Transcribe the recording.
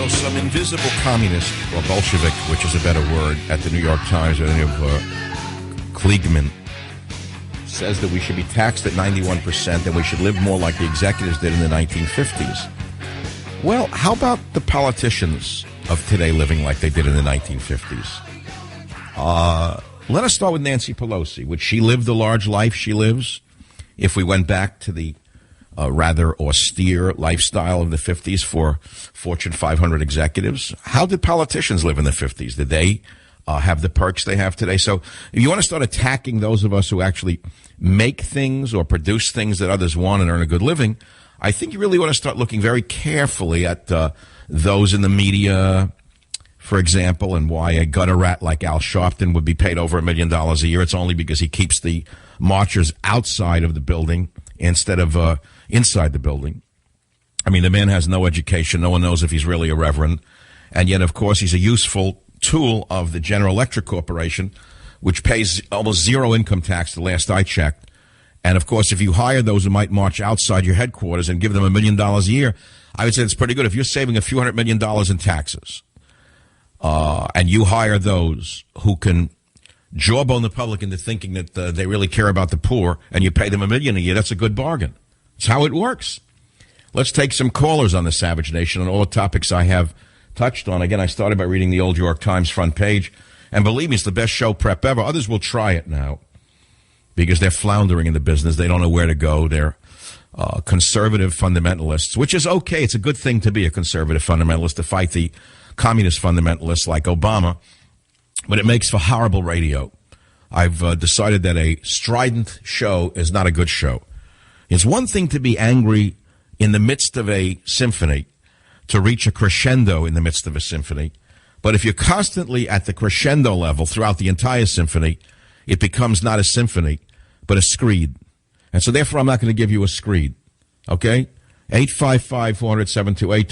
So some invisible communist, or Bolshevik, which is a better word, at the New York Times, or any of Kliegman, says that we should be taxed at 91% and we should live more like the executives did in the 1950s. Well, how about the politicians of today living like they did in the 1950s? Let us start with Nancy Pelosi. Would she live the large life she lives if we went back to the rather austere lifestyle of the 50s for Fortune 500 executives? How did politicians live in the 50s? Did they have the perks they have today? So if you want to start attacking those of us who actually make things or produce things that others want and earn a good living, I think you really want to start looking very carefully at those in the media, for example, and why a gutter rat like Al Sharpton would be paid over $1 million a year. It's only because he keeps the marchers outside of the building instead of inside the building. I mean, the man has no education. No one knows if he's really a reverend. And yet, of course, he's a useful tool of the General Electric Corporation, which pays almost zero income tax the last I checked. And, of course, if you hire those who might march outside your headquarters and give them $1 million a year, I would say it's pretty good. If you're saving a few $100 million in taxes and you hire those who can jawbone the public into thinking that they really care about the poor and you pay them $1 million a year, that's a good bargain. It's how it works. Let's take some callers on the Savage Nation on all the topics I have touched on. Again, I started by reading the old New York Times front page, and believe me, it's the best show prep ever. Others will try it now because they're floundering in the business. They don't know where to go. They're conservative fundamentalists, which is okay. It's a good thing to be a conservative fundamentalist, to fight the communist fundamentalists like Obama, but it makes for horrible radio. I've decided that a strident show is not a good show. It's one thing to be angry in the midst of a symphony, to reach a crescendo in the midst of a symphony. But if you're constantly at the crescendo level throughout the entire symphony, it becomes not a symphony, but a screed. And so therefore, I'm not going to give you a screed. Okay? 855-400-7282.